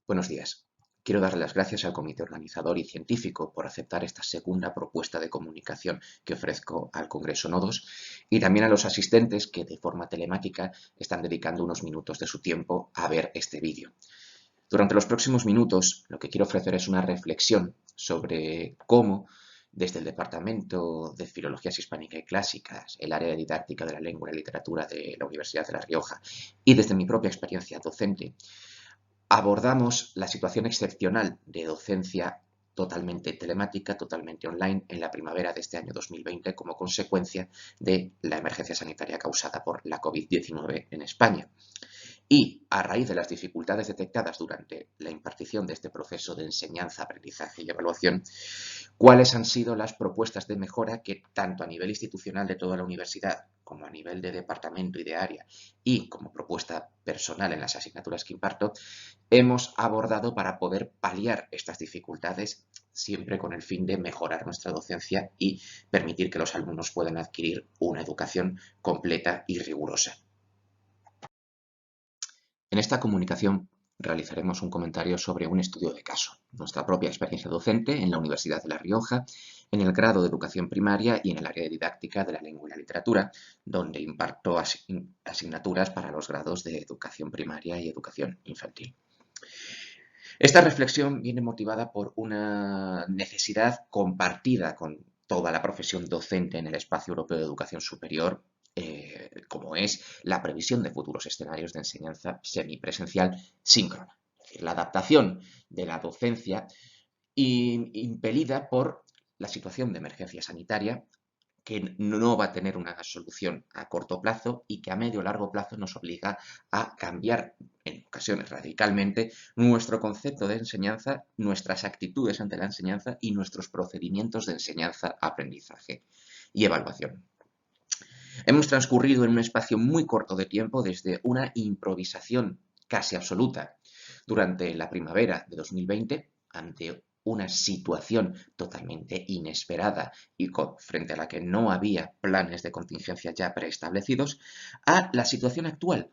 Buenos días. Quiero darle las gracias al comité organizador y científico por aceptar esta segunda propuesta de comunicación que ofrezco al Congreso Nodos y también a los asistentes que de forma telemática están dedicando unos minutos de su tiempo a ver este vídeo. Durante los próximos minutos lo que quiero ofrecer es una reflexión sobre cómo desde el Departamento de Filologías Hispánicas y Clásicas, el área de didáctica de la lengua y la literatura de la Universidad de La Rioja y desde mi propia experiencia docente, abordamos la situación excepcional de docencia totalmente telemática, totalmente online en la primavera de este año 2020 como consecuencia de la emergencia sanitaria causada por la COVID-19 en España. Y a raíz de las dificultades detectadas durante la impartición de este proceso de enseñanza, aprendizaje y evaluación, ¿cuáles han sido las propuestas de mejora que tanto a nivel institucional de toda la universidad como a nivel de departamento y de área y como propuesta personal en las asignaturas que imparto, hemos abordado para poder paliar estas dificultades siempre con el fin de mejorar nuestra docencia y permitir que los alumnos puedan adquirir una educación completa y rigurosa? En esta comunicación realizaremos un comentario sobre un estudio de caso, nuestra propia experiencia docente en la Universidad de La Rioja, en el grado de educación primaria y en el área de didáctica de la lengua y la literatura, donde imparto asignaturas para los grados de educación primaria y educación infantil. Esta reflexión viene motivada por una necesidad compartida con toda la profesión docente en el espacio europeo de educación superior, como es la previsión de futuros escenarios de enseñanza semipresencial síncrona. Es decir, la adaptación de la docencia impelida por la situación de emergencia sanitaria que no va a tener una solución a corto plazo y que a medio o largo plazo nos obliga a cambiar en ocasiones radicalmente nuestro concepto de enseñanza, nuestras actitudes ante la enseñanza y nuestros procedimientos de enseñanza, aprendizaje y evaluación. Hemos transcurrido en un espacio muy corto de tiempo desde una improvisación casi absoluta durante la primavera de 2020 ante una situación totalmente inesperada y frente a la que no había planes de contingencia ya preestablecidos, a la situación actual,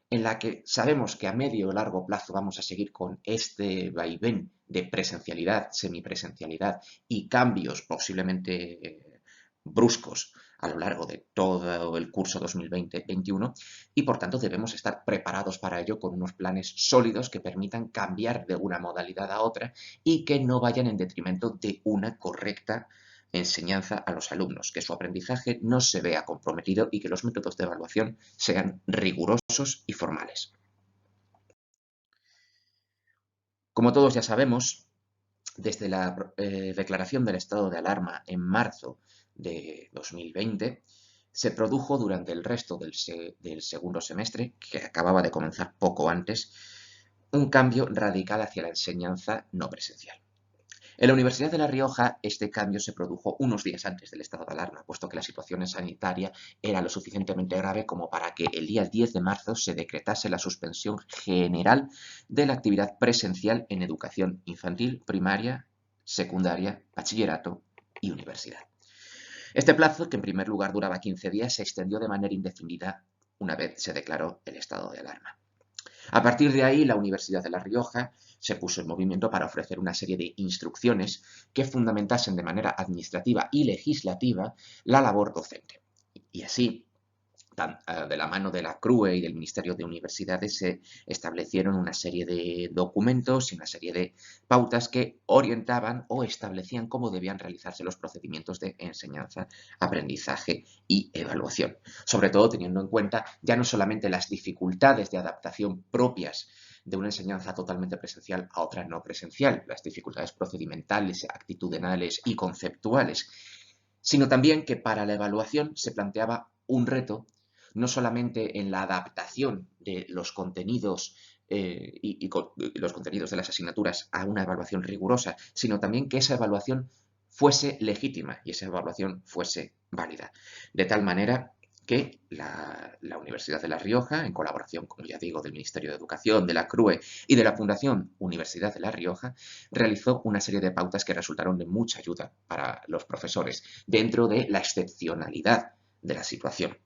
en la que sabemos que a medio o largo plazo vamos a seguir con este vaivén de presencialidad, semipresencialidad y cambios posiblemente bruscos a lo largo de todo el curso 2020-21 y por tanto debemos estar preparados para ello con unos planes sólidos que permitan cambiar de una modalidad a otra y que no vayan en detrimento de una correcta enseñanza a los alumnos, que su aprendizaje no se vea comprometido y que los métodos de evaluación sean rigurosos y formales. Como todos ya sabemos, desde la declaración del estado de alarma en marzo de 2020, se produjo durante el resto del segundo semestre, que acababa de comenzar poco antes, un cambio radical hacia la enseñanza no presencial. En la Universidad de La Rioja, este cambio se produjo unos días antes del estado de alarma, puesto que la situación sanitaria era lo suficientemente grave como para que el día 10 de marzo se decretase la suspensión general de la actividad presencial en educación infantil, primaria, secundaria, bachillerato y universidad. Este plazo, que en primer lugar duraba 15 días, se extendió de manera indefinida una vez se declaró el estado de alarma. A partir de ahí, la Universidad de La Rioja se puso en movimiento para ofrecer una serie de instrucciones que fundamentasen de manera administrativa y legislativa la labor docente. Y así, de la mano de la CRUE y del Ministerio de Universidades, se establecieron una serie de documentos y una serie de pautas que orientaban o establecían cómo debían realizarse los procedimientos de enseñanza, aprendizaje y evaluación. Sobre todo teniendo en cuenta ya no solamente las dificultades de adaptación propias de una enseñanza totalmente presencial a otra no presencial, las dificultades procedimentales, actitudinales y conceptuales, sino también que para la evaluación se planteaba un reto no solamente en la adaptación de los contenidos y los contenidos de las asignaturas a una evaluación rigurosa, sino también que esa evaluación fuese legítima y esa evaluación fuese válida. De tal manera que la Universidad de La Rioja, en colaboración, como ya digo, del Ministerio de Educación, de la CRUE y de la Fundación Universidad de La Rioja, realizó una serie de pautas que resultaron de mucha ayuda para los profesores dentro de la excepcionalidad de la situación.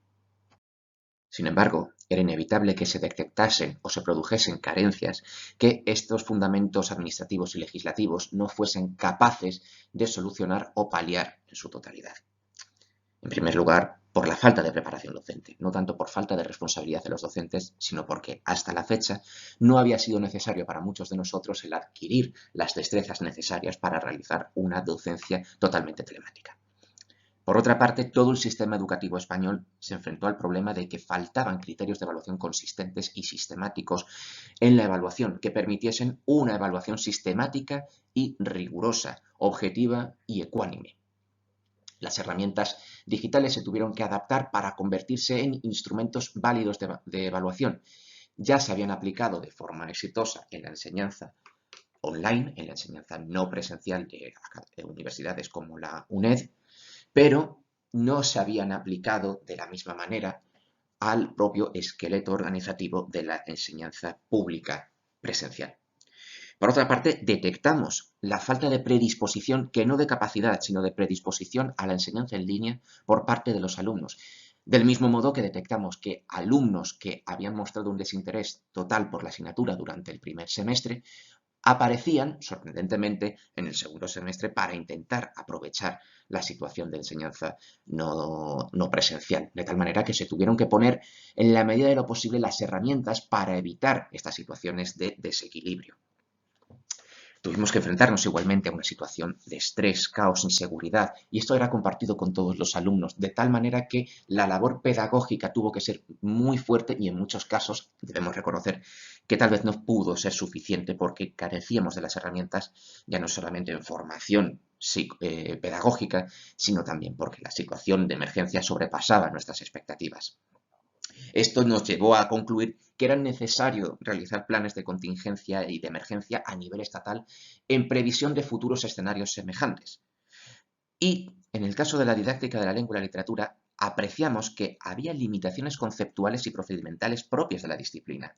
Sin embargo, era inevitable que se detectasen o se produjesen carencias que estos fundamentos administrativos y legislativos no fuesen capaces de solucionar o paliar en su totalidad. En primer lugar, por la falta de preparación docente, no tanto por falta de responsabilidad de los docentes, sino porque hasta la fecha no había sido necesario para muchos de nosotros el adquirir las destrezas necesarias para realizar una docencia totalmente telemática. Por otra parte, todo el sistema educativo español se enfrentó al problema de que faltaban criterios de evaluación consistentes y sistemáticos en la evaluación que permitiesen una evaluación sistemática y rigurosa, objetiva y ecuánime. Las herramientas digitales se tuvieron que adaptar para convertirse en instrumentos válidos de evaluación. Ya se habían aplicado de forma exitosa en la enseñanza online, en la enseñanza no presencial de universidades como la UNED, pero no se habían aplicado de la misma manera al propio esqueleto organizativo de la enseñanza pública presencial. Por otra parte, detectamos la falta de predisposición, que no de capacidad, sino de predisposición a la enseñanza en línea por parte de los alumnos. Del mismo modo que detectamos que alumnos que habían mostrado un desinterés total por la asignatura durante el primer semestre aparecían, sorprendentemente, en el segundo semestre para intentar aprovechar la situación de enseñanza no presencial, de tal manera que se tuvieron que poner en la medida de lo posible las herramientas para evitar estas situaciones de desequilibrio. Tuvimos que enfrentarnos igualmente a una situación de estrés, caos, inseguridad, y esto era compartido con todos los alumnos, de tal manera que la labor pedagógica tuvo que ser muy fuerte y en muchos casos debemos reconocer que tal vez no pudo ser suficiente porque carecíamos de las herramientas ya no solamente en formación pedagógica, sino también porque la situación de emergencia sobrepasaba nuestras expectativas. Esto nos llevó a concluir que era necesario realizar planes de contingencia y de emergencia a nivel estatal en previsión de futuros escenarios semejantes. Y, en el caso de la didáctica de la lengua y la literatura, apreciamos que había limitaciones conceptuales y procedimentales propias de la disciplina,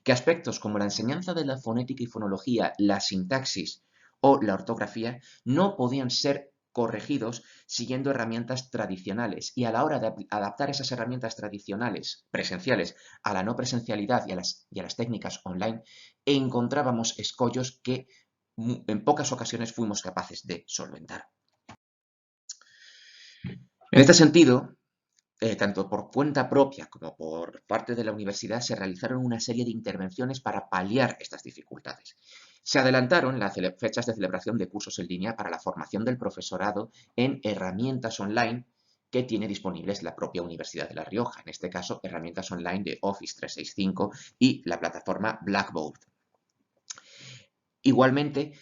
que aspectos como la enseñanza de la fonética y fonología, la sintaxis o la ortografía no podían ser corregidos siguiendo herramientas tradicionales, y a la hora de adaptar esas herramientas tradicionales presenciales a la no presencialidad y a las técnicas online, encontrábamos escollos que en pocas ocasiones fuimos capaces de solventar. En este sentido, tanto por cuenta propia como por parte de la universidad, se realizaron una serie de intervenciones para paliar estas dificultades. Se adelantaron las fechas de celebración de cursos en línea para la formación del profesorado en herramientas online que tiene disponibles la propia Universidad de La Rioja, en este caso herramientas online de Office 365 y la plataforma Blackboard. Igualmente,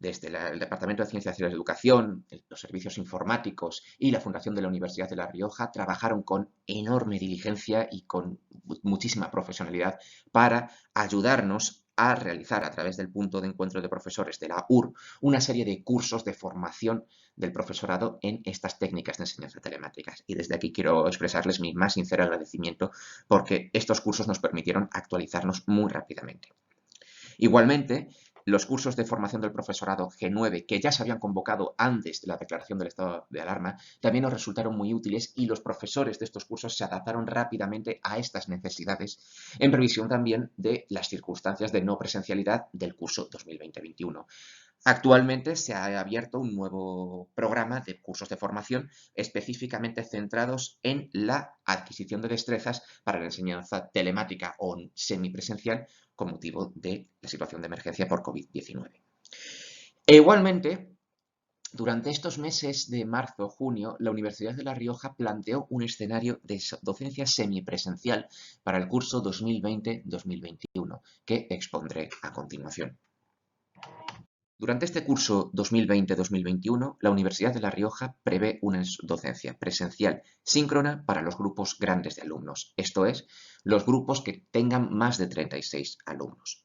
desde el Departamento de Ciencias y la Educación, los servicios informáticos y la Fundación de la Universidad de La Rioja trabajaron con enorme diligencia y con muchísima profesionalidad para ayudarnos a realizar a través del punto de encuentro de profesores de la UR una serie de cursos de formación del profesorado en estas técnicas de enseñanza telemáticas. Y desde aquí quiero expresarles mi más sincero agradecimiento porque estos cursos nos permitieron actualizarnos muy rápidamente. Igualmente, los cursos de formación del profesorado G9, que ya se habían convocado antes de la declaración del estado de alarma, también nos resultaron muy útiles y los profesores de estos cursos se adaptaron rápidamente a estas necesidades en previsión también de las circunstancias de no presencialidad del curso 2020-21. Actualmente se ha abierto un nuevo programa de cursos de formación específicamente centrados en la adquisición de destrezas para la enseñanza telemática o semipresencial con motivo de la situación de emergencia por COVID-19. Igualmente, durante estos meses de marzo-junio, la Universidad de La Rioja planteó un escenario de docencia semipresencial para el curso 2020-2021, que expondré a continuación. Durante este curso 2020-2021, la Universidad de La Rioja prevé una docencia presencial síncrona para los grupos grandes de alumnos, esto es, los grupos que tengan más de 36 alumnos.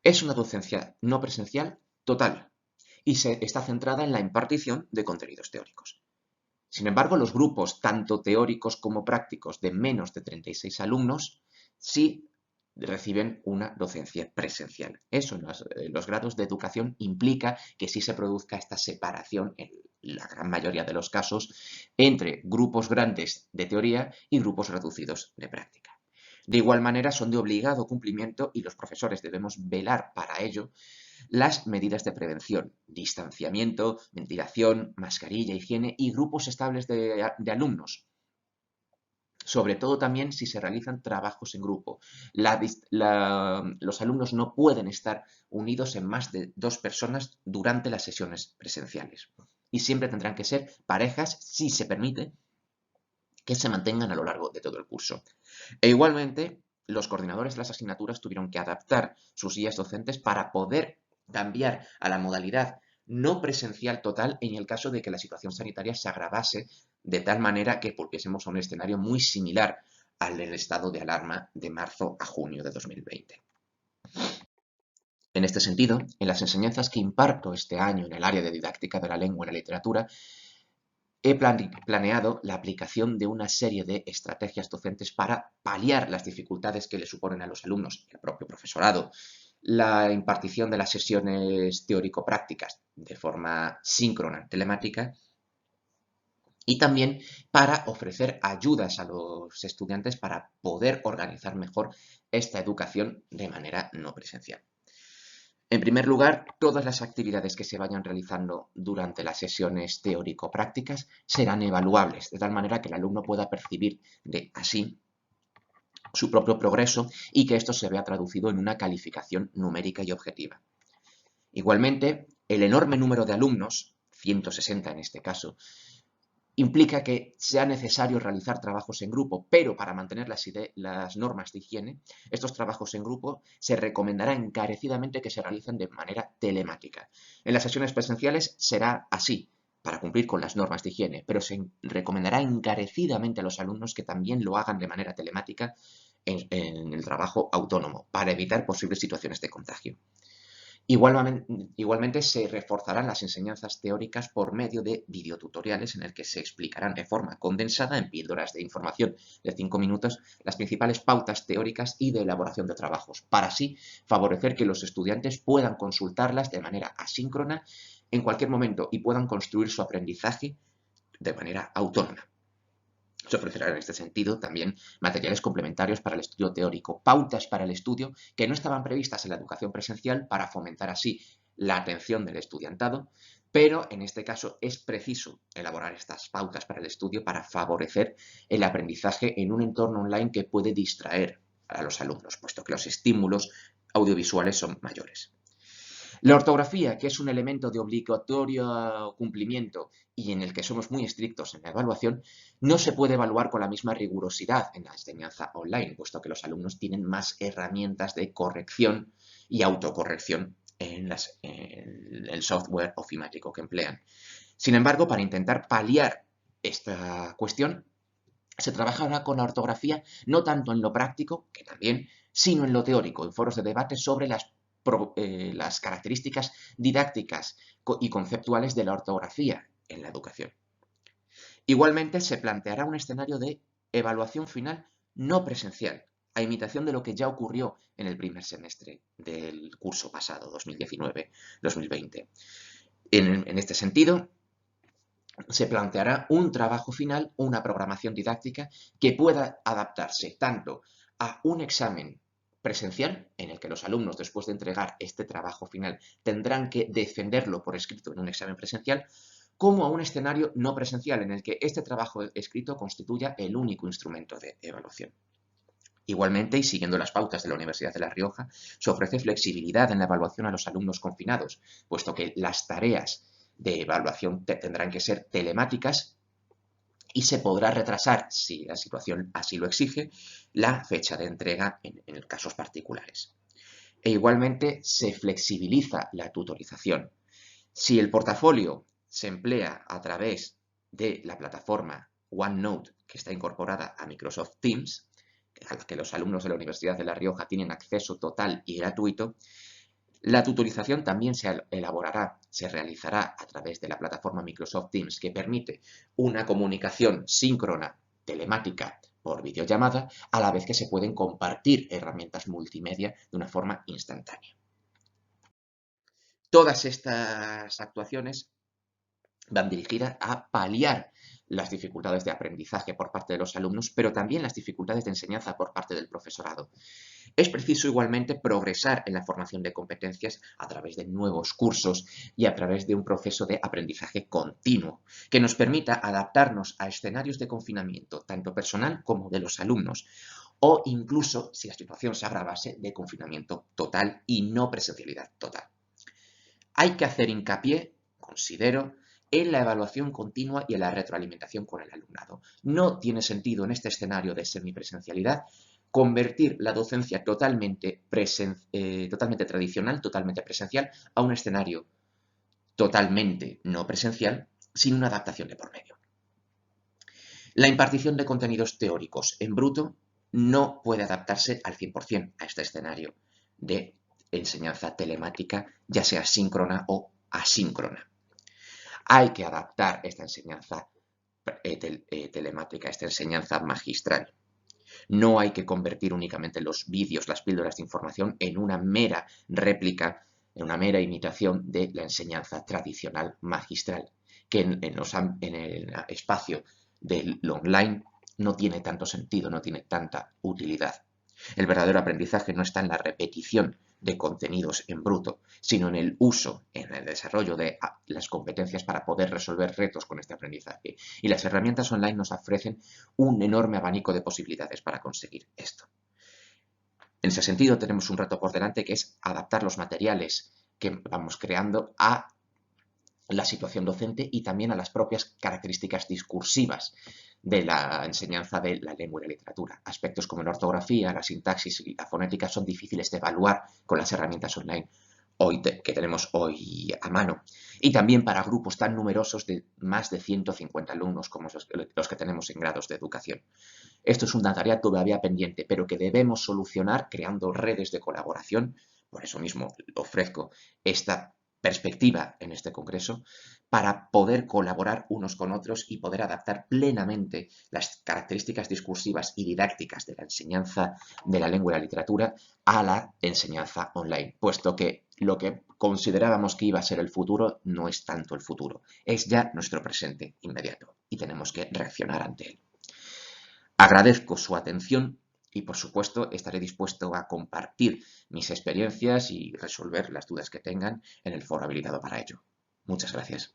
Es una docencia no presencial total y está centrada en la impartición de contenidos teóricos. Sin embargo, los grupos, tanto teóricos como prácticos, de menos de 36 alumnos, sí reciben una docencia presencial. Eso en los grados de educación implica que sí se produzca esta separación, en la gran mayoría de los casos, entre grupos grandes de teoría y grupos reducidos de práctica. De igual manera, son de obligado cumplimiento y los profesores debemos velar para ello las medidas de prevención, distanciamiento, ventilación, mascarilla, higiene y grupos estables de alumnos. Sobre todo también si se realizan trabajos en grupo. Los alumnos no pueden estar unidos en más de 2 personas durante las sesiones presenciales. Y siempre tendrán que ser parejas, si se permite, que se mantengan a lo largo de todo el curso. E igualmente, los coordinadores de las asignaturas tuvieron que adaptar sus guías docentes para poder cambiar a la modalidad no presencial total en el caso de que la situación sanitaria se agravase de tal manera que volviésemos a un escenario muy similar al del estado de alarma de marzo a junio de 2020. En este sentido, en las enseñanzas que imparto este año en el área de didáctica de la lengua y la literatura, he planeado la aplicación de una serie de estrategias docentes para paliar las dificultades que le suponen a los alumnos y al propio profesorado la impartición de las sesiones teórico-prácticas de forma síncrona, telemática, y también para ofrecer ayudas a los estudiantes para poder organizar mejor esta educación de manera no presencial. En primer lugar, todas las actividades que se vayan realizando durante las sesiones teórico-prácticas serán evaluables, de tal manera que el alumno pueda percibir de así su propio progreso y que esto se vea traducido en una calificación numérica y objetiva. Igualmente, el enorme número de alumnos, 160 en este caso, implica que sea necesario realizar trabajos en grupo, pero para mantener las normas de higiene, estos trabajos en grupo se recomendará encarecidamente que se realicen de manera telemática. En las sesiones presenciales será así, para cumplir con las normas de higiene, pero se recomendará encarecidamente a los alumnos que también lo hagan de manera telemática en el trabajo autónomo, para evitar posibles situaciones de contagio. Igualmente, se reforzarán las enseñanzas teóricas por medio de videotutoriales en el que se explicarán de forma condensada en píldoras de información de 5 minutos las principales pautas teóricas y de elaboración de trabajos, para así favorecer que los estudiantes puedan consultarlas de manera asíncrona en cualquier momento y puedan construir su aprendizaje de manera autónoma. Se ofrecerán en este sentido también materiales complementarios para el estudio teórico, pautas para el estudio que no estaban previstas en la educación presencial para fomentar así la atención del estudiantado, pero en este caso es preciso elaborar estas pautas para el estudio para favorecer el aprendizaje en un entorno online que puede distraer a los alumnos, puesto que los estímulos audiovisuales son mayores. La ortografía, que es un elemento de obligatorio cumplimiento y en el que somos muy estrictos en la evaluación, no se puede evaluar con la misma rigurosidad en la enseñanza online, puesto que los alumnos tienen más herramientas de corrección y autocorrección en el software ofimático que emplean. Sin embargo, para intentar paliar esta cuestión, se trabaja ahora con la ortografía no tanto en lo práctico, que también, sino en lo teórico, en foros de debate sobre las características didácticas y conceptuales de la ortografía en la educación. Igualmente, se planteará un escenario de evaluación final no presencial, a imitación de lo que ya ocurrió en el primer semestre del curso pasado, 2019-2020. En este sentido, se planteará un trabajo final, una programación didáctica que pueda adaptarse tanto a un examen presencial, en el que los alumnos, después de entregar este trabajo final, tendrán que defenderlo por escrito en un examen presencial, como a un escenario no presencial, en el que este trabajo escrito constituya el único instrumento de evaluación. Igualmente, y siguiendo las pautas de la Universidad de La Rioja, se ofrece flexibilidad en la evaluación a los alumnos confinados, puesto que las tareas de evaluación tendrán que ser telemáticas y se podrá retrasar, si la situación así lo exige, la fecha de entrega en casos particulares. E igualmente se flexibiliza la tutorización. Si el portafolio se emplea a través de la plataforma OneNote, que está incorporada a Microsoft Teams, a la que los alumnos de la Universidad de La Rioja tienen acceso total y gratuito, la tutorización también se realizará a través de la plataforma Microsoft Teams, que permite una comunicación síncrona telemática por videollamada, a la vez que se pueden compartir herramientas multimedia de una forma instantánea. Todas estas actuaciones van dirigidas a paliar las dificultades de aprendizaje por parte de los alumnos, pero también las dificultades de enseñanza por parte del profesorado. Es preciso igualmente progresar en la formación de competencias a través de nuevos cursos y a través de un proceso de aprendizaje continuo que nos permita adaptarnos a escenarios de confinamiento, tanto personal como de los alumnos, o incluso, si la situación se agravase, de confinamiento total y no presencialidad total. Hay que hacer hincapié, considero, en la evaluación continua y en la retroalimentación con el alumnado. No tiene sentido en este escenario de semipresencialidad convertir la docencia totalmente tradicional, totalmente presencial, a un escenario totalmente no presencial, sin una adaptación de por medio. La impartición de contenidos teóricos en bruto no puede adaptarse al 100% a este escenario de enseñanza telemática, ya sea síncrona o asíncrona. Hay que adaptar esta enseñanza telemática, esta enseñanza magistral. No hay que convertir únicamente los vídeos, las píldoras de información en una mera réplica, en una mera imitación de la enseñanza tradicional magistral, que en el espacio del online no tiene tanto sentido, no tiene tanta utilidad. El verdadero aprendizaje no está en la repetición de contenidos en bruto, sino en el uso, en el desarrollo de las competencias para poder resolver retos con este aprendizaje. Y las herramientas online nos ofrecen un enorme abanico de posibilidades para conseguir esto. En ese sentido, tenemos un reto por delante que es adaptar los materiales que vamos creando a la situación docente y también a las propias características discursivas de la enseñanza de la lengua y la literatura. Aspectos como la ortografía, la sintaxis y la fonética son difíciles de evaluar con las herramientas online que tenemos hoy a mano. Y también para grupos tan numerosos de más de 150 alumnos como los que tenemos en grados de educación. Esto es una tarea todavía pendiente, pero que debemos solucionar creando redes de colaboración. Por eso mismo ofrezco esta perspectiva en este congreso para poder colaborar unos con otros y poder adaptar plenamente las características discursivas y didácticas de la enseñanza de la lengua y la literatura a la enseñanza online, puesto que lo que considerábamos que iba a ser el futuro no es tanto el futuro, es ya nuestro presente inmediato y tenemos que reaccionar ante él. Agradezco su atención y, por supuesto, estaré dispuesto a compartir mis experiencias y resolver las dudas que tengan en el foro habilitado para ello. Muchas gracias.